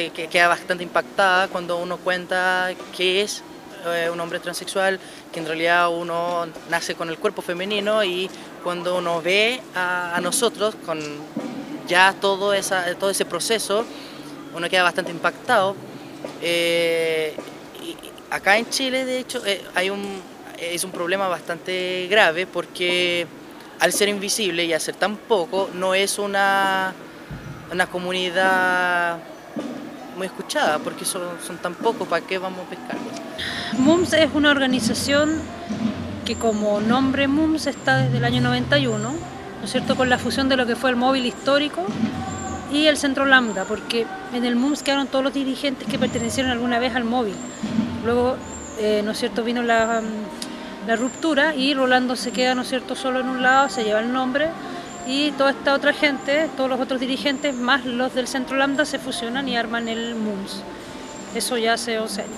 queda bastante impactada cuando uno cuenta que es un hombre transexual, que en realidad uno nace con el cuerpo femenino, y cuando uno ve a nosotros con ya todo ese proceso, uno queda bastante impactado. Y acá en Chile, de hecho, es un problema bastante grave porque al ser invisible y al ser tan poco, no es una comunidad muy escuchada, porque son tan pocos, ¿para qué vamos a pescarlos? MUMS es una organización que, como nombre MUMS, está desde el año 91, ¿no es cierto?, con la fusión de lo que fue el móvil histórico y el centro Lambda, porque en el MUMS quedaron todos los dirigentes que pertenecieron alguna vez al móvil. Luego, ¿no es cierto?, vino la ruptura y Rolando se queda, ¿no es cierto?, solo en un lado, se lleva el nombre, y toda esta otra gente, todos los otros dirigentes más los del centro Lambda se fusionan y arman el MUMS. Eso ya hace 11 años.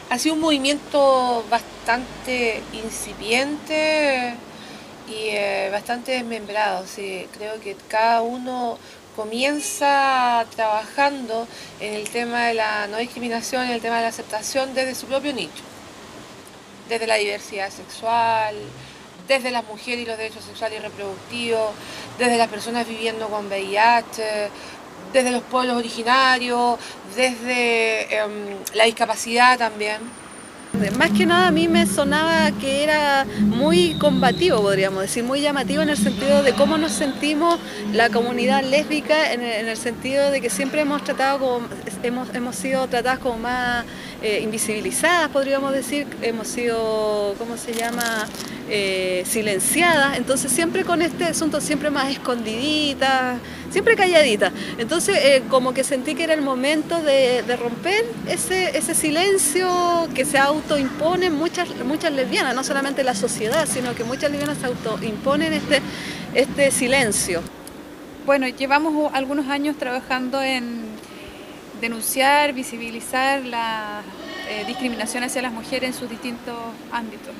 Ha sido un movimiento bastante incipiente y bastante desmembrado. Sí, creo que cada uno comienza trabajando en el tema de la no discriminación, en el tema de la aceptación desde su propio nicho, desde la diversidad sexual, desde las mujeres y los derechos sexuales y reproductivos, desde las personas viviendo con VIH, desde los pueblos originarios, desde la discapacidad también. Más que nada a mí me sonaba que era muy combativo, podríamos decir, muy llamativo en el sentido de cómo nos sentimos la comunidad lésbica, en el sentido de que siempre hemos sido tratadas como más invisibilizadas, podríamos decir, hemos sido, ¿cómo se llama?, silenciadas, entonces siempre con este asunto siempre más escondiditas, siempre calladitas. Entonces como que sentí que era el momento de romper ese silencio que se autoimponen muchas lesbianas, no solamente la sociedad, sino que muchas lesbianas se autoimponen este silencio. Bueno, llevamos algunos años trabajando en denunciar, visibilizar la discriminación hacia las mujeres en sus distintos ámbitos,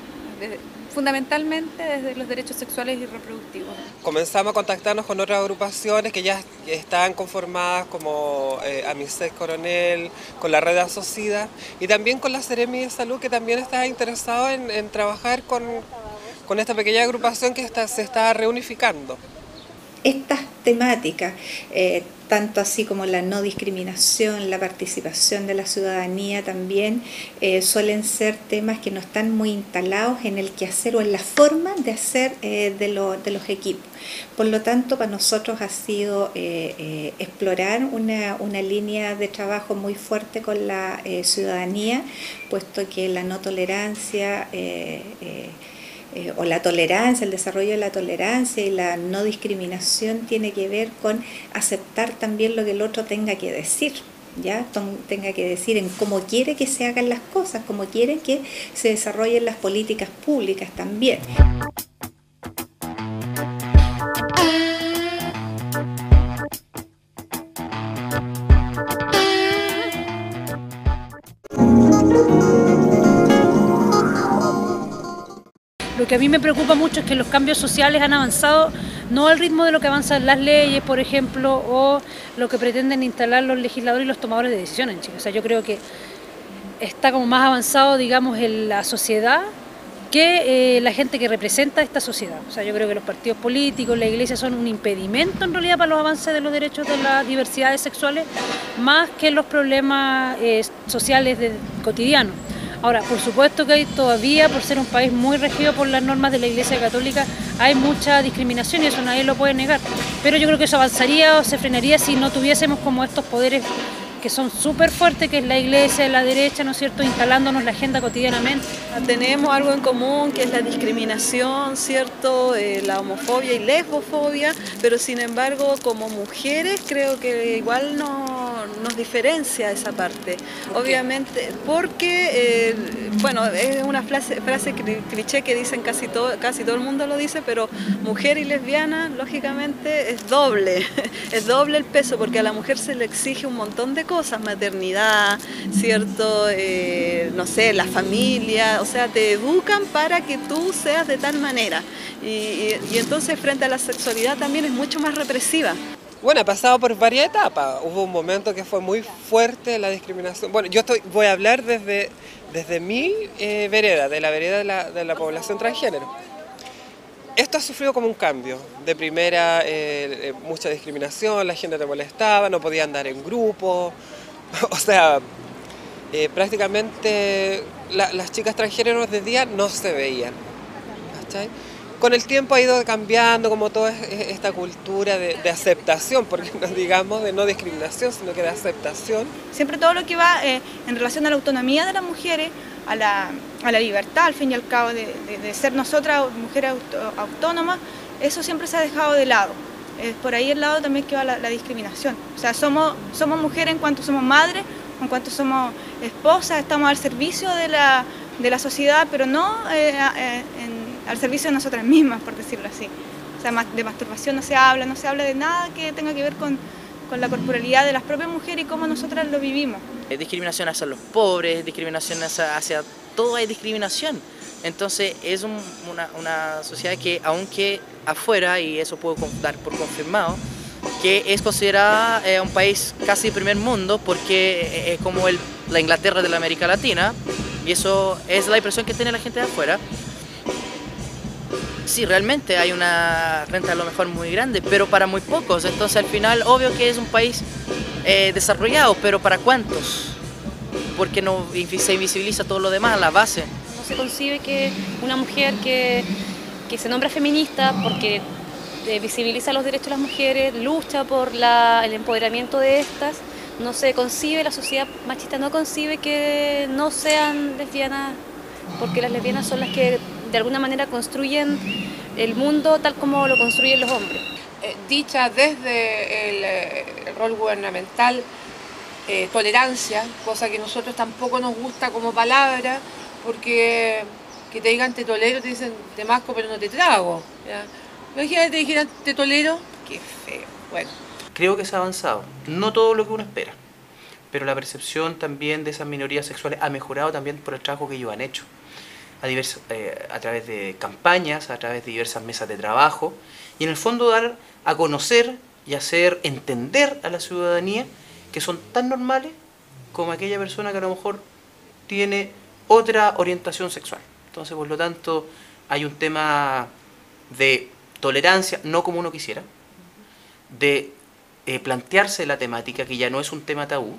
fundamentalmente desde los derechos sexuales y reproductivos. Comenzamos a contactarnos con otras agrupaciones que ya están conformadas, como Amices Coronel, con la Red Asocida, y también con la Seremi de Salud, que también está interesado en trabajar con esta pequeña agrupación que se está reunificando. Estas temáticas, tanto así como la no discriminación, la participación de la ciudadanía también, suelen ser temas que no están muy instalados en el quehacer o en la forma de hacer de los equipos. Por lo tanto, para nosotros ha sido explorar una línea de trabajo muy fuerte con la ciudadanía, puesto que la no tolerancia o la tolerancia, el desarrollo de la tolerancia y la no discriminación tiene que ver con aceptar también lo que el otro tenga que decir, ¿ya? Tenga que decir en cómo quiere que se hagan las cosas, cómo quiere que se desarrollen las políticas públicas también. Lo que a mí me preocupa mucho es que los cambios sociales han avanzado no al ritmo de lo que avanzan las leyes, por ejemplo, o lo que pretenden instalar los legisladores y los tomadores de decisiones en Chile. O sea, yo creo que está como más avanzado, digamos, en la sociedad que la gente que representa esta sociedad. O sea, yo creo que los partidos políticos, la iglesia son un impedimento en realidad para los avances de los derechos de las diversidades sexuales, más que los problemas sociales cotidianos. Ahora, por supuesto que hay todavía, por ser un país muy regido por las normas de la Iglesia Católica, hay mucha discriminación y eso nadie lo puede negar. Pero yo creo que eso avanzaría o se frenaría si no tuviésemos como estos poderes que son súper fuertes, que es la iglesia, la derecha, ¿no es cierto?, instalándonos la agenda cotidianamente. Tenemos algo en común, que es la discriminación, ¿cierto?, la homofobia y lesbofobia, pero sin embargo, como mujeres, creo que igual nos diferencia esa parte. Obviamente, porque, bueno, es una frase cliché que dicen casi todo el mundo lo dice, pero mujer y lesbiana, lógicamente, es doble el peso, porque a la mujer se le exige un montón de cosas, maternidad, ¿cierto?, no sé, la familia, o sea, te educan para que tú seas de tal manera. Y entonces frente a la sexualidad también es mucho más represiva. Bueno, ha pasado por varias etapas. Hubo un momento que fue muy fuerte la discriminación. Bueno, voy a hablar desde mi vereda, de la vereda de la población transgénero. Esto ha sufrido como un cambio. De primera, mucha discriminación, la gente te molestaba, no podía andar en grupo. O sea, prácticamente las chicas transgéneros de día no se veían. ¿Cachai? Con el tiempo ha ido cambiando como toda esta cultura de aceptación, porque no digamos de no discriminación, sino que de aceptación. Siempre todo lo que va en relación a la autonomía de las mujeres, a la libertad, al fin y al cabo, de ser nosotras mujeres autónomas, eso siempre se ha dejado de lado. Por ahí el lado también que va la discriminación. O sea, somos mujeres en cuanto somos madres, en cuanto somos esposas, estamos al servicio de la sociedad, pero no al servicio de nosotras mismas, por decirlo así. O sea, de masturbación no se habla de nada que tenga que ver con la corporalidad de las propias mujeres y cómo nosotras lo vivimos. Discriminación hacia los pobres, discriminación hacia todo, hay discriminación. Entonces es una sociedad que, aunque afuera, y eso puedo dar por confirmado, que es considerada un país casi de primer mundo, porque es como la Inglaterra de la América Latina, y eso es la impresión que tiene la gente de afuera. Sí, realmente hay una renta a lo mejor muy grande, pero para muy pocos. Entonces al final, obvio que es un país desarrollado, pero ¿para cuántos? Porque no se invisibiliza todo lo demás, la base. No se concibe que una mujer que se nombra feminista porque visibiliza los derechos de las mujeres, lucha por el empoderamiento de estas, no se concibe, la sociedad machista no concibe que no sean lesbianas, porque las lesbianas son las que de alguna manera construyen el mundo tal como lo construyen los hombres. Dicha desde el rol gubernamental, tolerancia, cosa que a nosotros tampoco nos gusta como palabra, porque que te digan te tolero, te dicen te masco pero no te trago. ¿Ya? Imagínate que te dijeran te tolero, qué feo. Bueno. Creo que se ha avanzado, no todo lo que uno espera, pero la percepción también de esas minorías sexuales ha mejorado también por el trabajo que ellos han hecho. A través de campañas, a través de diversas mesas de trabajo, y en el fondo dar a conocer y hacer entender a la ciudadanía que son tan normales como aquella persona que a lo mejor tiene otra orientación sexual. Entonces, por lo tanto, hay un tema de tolerancia, no como uno quisiera, de plantearse la temática, que ya no es un tema tabú.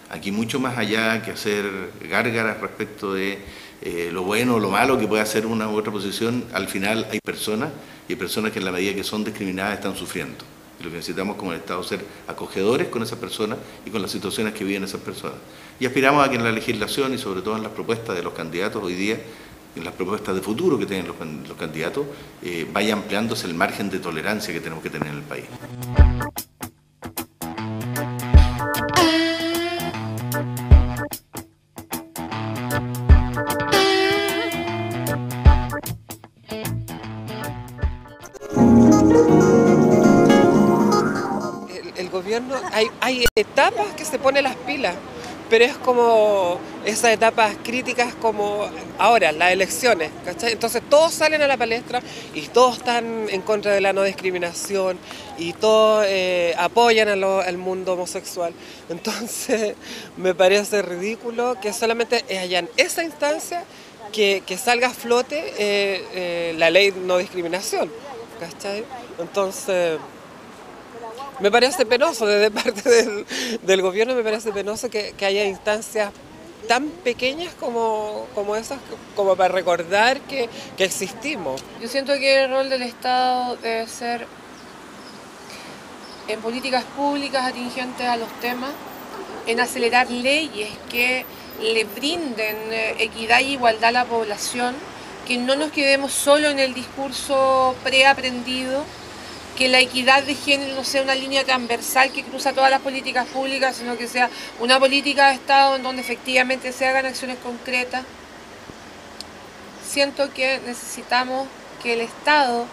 Aquí mucho más allá que hacer gárgaras respecto de lo bueno o lo malo que puede hacer una u otra posición, al final hay personas, y hay personas que en la medida que son discriminadas están sufriendo. Y lo que necesitamos como el Estado es ser acogedores con esas personas y con las situaciones que viven esas personas. Y aspiramos a que en la legislación y sobre todo en las propuestas de los candidatos hoy día, en las propuestas de futuro que tienen los candidatos, vaya ampliándose el margen de tolerancia que tenemos que tener en el país. El gobierno, hay etapas que se pone las pilas, pero es como esas etapas críticas como ahora, las elecciones, ¿cachai? Entonces todos salen a la palestra y todos están en contra de la no discriminación y todos apoyan al mundo homosexual. Entonces me parece ridículo que solamente haya en esa instancia que salga a flote la ley de no discriminación, ¿cachai? Entonces me parece penoso desde parte del gobierno, me parece penoso que haya instancias tan pequeñas como esas, como para recordar que existimos. Yo siento que el rol del Estado debe ser en políticas públicas atingentes a los temas, en acelerar leyes que le brinden equidad y igualdad a la población, que no nos quedemos solo en el discurso preaprendido, que la equidad de género no sea una línea transversal que cruza todas las políticas públicas, sino que sea una política de Estado en donde efectivamente se hagan acciones concretas. Siento que necesitamos que el Estado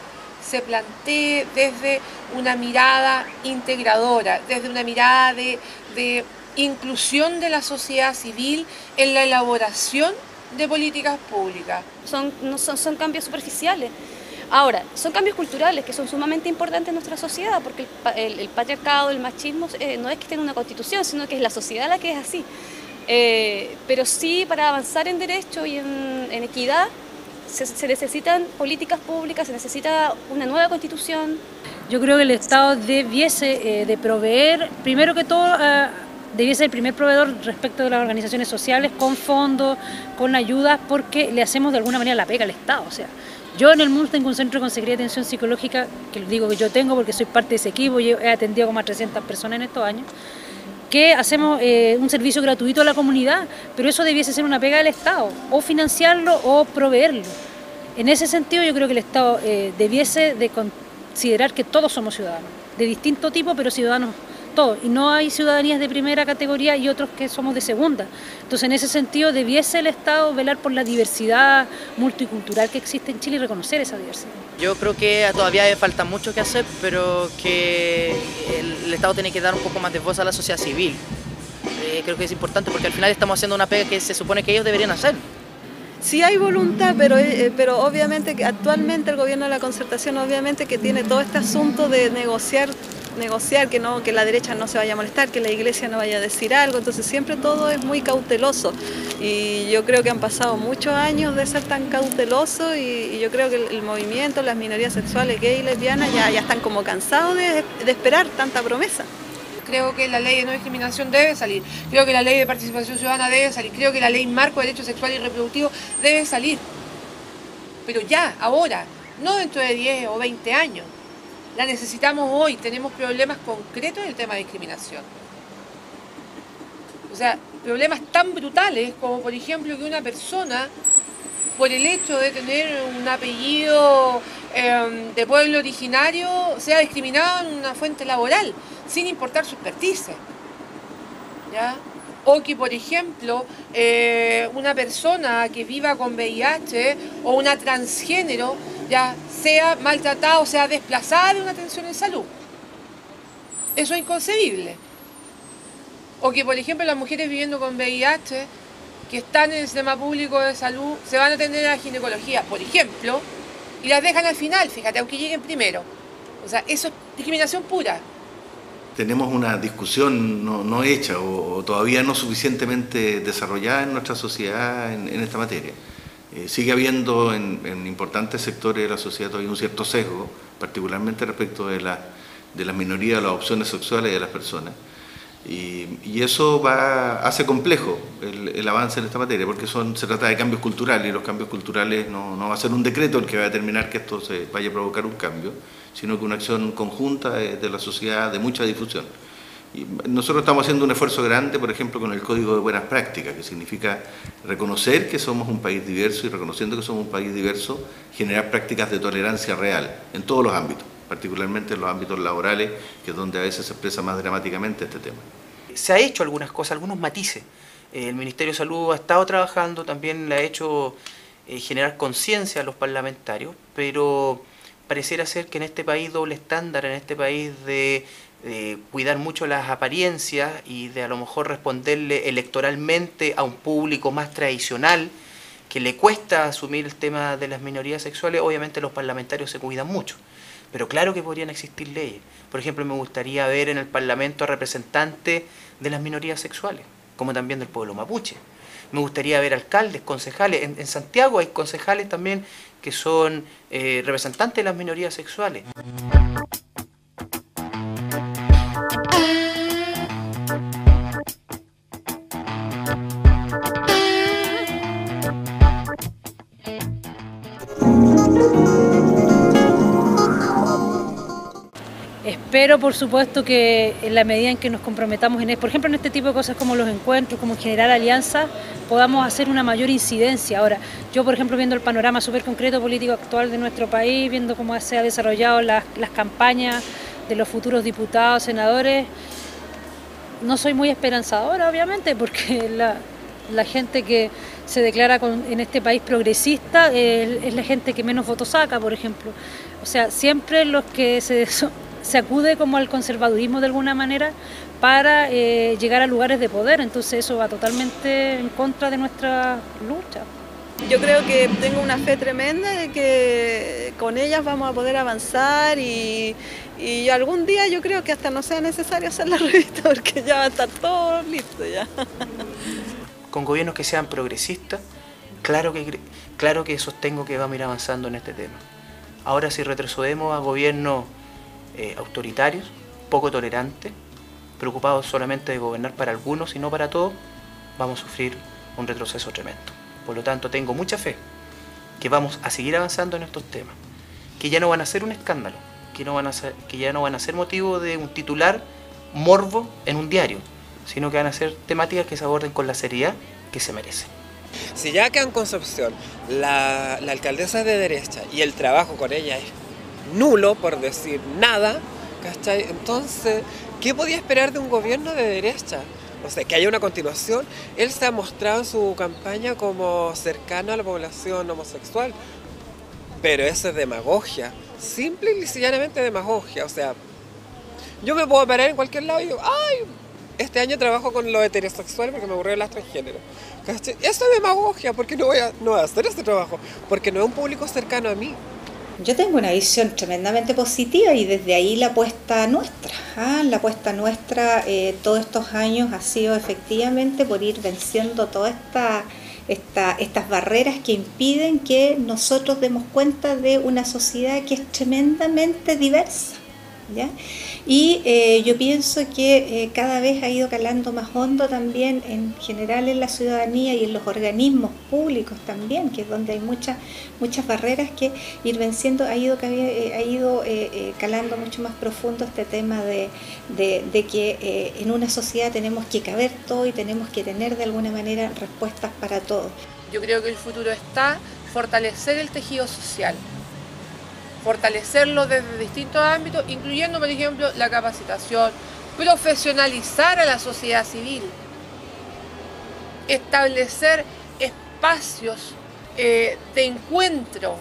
se plantee desde una mirada integradora, desde una mirada de inclusión de la sociedad civil en la elaboración de políticas públicas. Son cambios superficiales. Ahora, son cambios culturales que son sumamente importantes en nuestra sociedad, porque el patriarcado, el machismo, no es que esté en una constitución, sino que es la sociedad la que es así. Pero sí, para avanzar en derecho y en equidad, se necesitan políticas públicas, se necesita una nueva constitución. Yo creo que el Estado debiese de proveer, primero que todo, debiese ser el primer proveedor respecto de las organizaciones sociales, con fondos, con ayudas, porque le hacemos de alguna manera la pega al Estado. O sea, yo en el MUNS tengo un centro de consejería de atención psicológica, que digo que yo tengo porque soy parte de ese equipo y he atendido como a 300 personas en estos años, que hacemos un servicio gratuito a la comunidad, pero eso debiese ser una pega del Estado, o financiarlo o proveerlo. En ese sentido yo creo que el Estado debiese de considerar que todos somos ciudadanos, de distinto tipo, pero ciudadanos todos, y no hay ciudadanías de primera categoría y otros que somos de segunda. Entonces, en ese sentido, debiese el Estado velar por la diversidad multicultural que existe en Chile y reconocer esa diversidad. Yo creo que todavía falta mucho que hacer, pero que el Estado tiene que dar un poco más de voz a la sociedad civil. Creo que es importante porque al final estamos haciendo una pega que se supone que ellos deberían hacer. Sí hay voluntad, pero obviamente que actualmente el gobierno de la concertación obviamente que tiene todo este asunto de negociar que la derecha no se vaya a molestar, que la iglesia no vaya a decir algo, entonces siempre todo es muy cauteloso y yo creo que han pasado muchos años de ser tan cauteloso y yo creo que el movimiento, las minorías sexuales, gay y lesbianas ya están como cansados de esperar tanta promesa. Creo que la ley de no discriminación debe salir, creo que la ley de participación ciudadana debe salir, creo que la ley marco de derechos sexuales y reproductivos debe salir, pero ya, ahora, no dentro de 10 o 20 años. La necesitamos hoy, tenemos problemas concretos en el tema de discriminación. O sea, problemas tan brutales como por ejemplo que una persona, por el hecho de tener un apellido de pueblo originario, sea discriminada en una fuente laboral, sin importar su expertise. ¿Ya? O que, por ejemplo, una persona que viva con VIH o una transgénero ya sea maltratada o sea desplazada de una atención en salud. Eso es inconcebible. O que, por ejemplo, las mujeres viviendo con VIH que están en el sistema público de salud se van a atender a la ginecología, por ejemplo, y las dejan al final, fíjate, aunque lleguen primero. O sea, eso es discriminación pura. Tenemos una discusión no hecha o todavía no suficientemente desarrollada en nuestra sociedad en esta materia. Sigue habiendo en importantes sectores de la sociedad todavía un cierto sesgo, particularmente respecto de las minorías, de las opciones sexuales de las personas. Y eso hace complejo el avance en esta materia, porque se trata de cambios culturales, y los cambios culturales no va a ser un decreto el que va a determinar que esto se vaya a provocar un cambio, sino que una acción conjunta de la sociedad de mucha difusión. Y nosotros estamos haciendo un esfuerzo grande, por ejemplo, con el Código de Buenas Prácticas, que significa reconocer que somos un país diverso y reconociendo que somos un país diverso, generar prácticas de tolerancia real en todos los ámbitos, particularmente en los ámbitos laborales, que es donde a veces se expresa más dramáticamente este tema. Se ha hecho algunas cosas, algunos matices. El Ministerio de Salud ha estado trabajando, también le ha hecho generar conciencia a los parlamentarios, pero pareciera ser que en este país doble estándar, en este país de cuidar mucho las apariencias y de a lo mejor responderle electoralmente a un público más tradicional que le cuesta asumir el tema de las minorías sexuales, obviamente los parlamentarios se cuidan mucho. Pero claro que podrían existir leyes. Por ejemplo, me gustaría ver en el Parlamento representantes de las minorías sexuales, como también del pueblo mapuche. Me gustaría ver alcaldes, concejales. En Santiago hay concejales también que son representantes de las minorías sexuales. Espero, por supuesto, que en la medida en que nos comprometamos, por ejemplo, en este tipo de cosas como los encuentros, como generar alianzas, podamos hacer una mayor incidencia. Ahora, yo, por ejemplo, viendo el panorama súper concreto político actual de nuestro país, viendo cómo se han desarrollado las campañas de los futuros diputados, senadores, no soy muy esperanzadora, obviamente, porque la gente que se declara en este país progresista es la gente que menos votos saca, por ejemplo. O sea, siempre los que se acude como al conservadurismo de alguna manera para llegar a lugares de poder, entonces eso va totalmente en contra de nuestra lucha. Yo creo que tengo una fe tremenda de que con ellas vamos a poder avanzar y algún día yo creo que hasta no sea necesario hacer la revista porque ya va a estar todo listo ya. Con gobiernos que sean progresistas, claro que sostengo que vamos a ir avanzando en este tema. Ahora si retrocedemos a gobiernos autoritarios, poco tolerantes, preocupados solamente de gobernar para algunos y no para todos, vamos a sufrir un retroceso tremendo. Por lo tanto, tengo mucha fe que vamos a seguir avanzando en estos temas, que ya no van a ser un escándalo, que ya no van a ser motivo de un titular morbo en un diario, sino que van a ser temáticas que se aborden con la seriedad que se merecen. Si ya queda en Concepción la alcaldesa es de derecha y el trabajo con ella es nulo, por decir nada, ¿cachai? Entonces, ¿qué podía esperar de un gobierno de derecha? O sea, que haya una continuación. Él se ha mostrado en su campaña como cercano a la población homosexual, pero eso es demagogia, simple y llanamente demagogia. O sea, yo me puedo parar en cualquier lado y digo, ¡ay! Este año trabajo con los heterosexuales porque me aburrió el transgénero. ¿Cachai? Eso es demagogia, porque no voy a hacer este trabajo, porque no es un público cercano a mí. Yo tengo una visión tremendamente positiva y desde ahí la apuesta nuestra. La apuesta nuestra todos estos años ha sido efectivamente por ir venciendo todas estas barreras que impiden que nosotros demos cuenta de una sociedad que es tremendamente diversa, ¿ya? Y yo pienso que cada vez ha ido calando más hondo también en general en la ciudadanía y en los organismos públicos también, que es donde hay muchas barreras que ir venciendo, ha ido calando mucho más profundo este tema de que en una sociedad tenemos que caber todo y tenemos que tener de alguna manera respuestas para todo. Yo creo que el futuro está fortalecer el tejido social, fortalecerlo desde distintos ámbitos, incluyendo, por ejemplo, la capacitación, profesionalizar a la sociedad civil, establecer espacios de encuentro,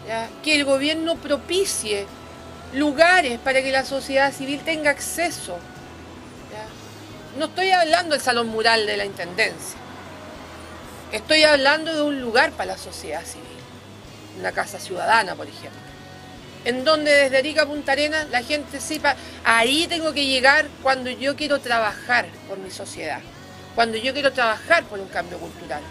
¿ya? Que el gobierno propicie lugares para que la sociedad civil tenga acceso, ¿ya? No estoy hablando del salón mural de la Intendencia, estoy hablando de un lugar para la sociedad civil, una casa ciudadana, por ejemplo, en donde desde Arica a Punta Arenas la gente sepa, ahí tengo que llegar cuando yo quiero trabajar por mi sociedad, cuando yo quiero trabajar por un cambio cultural.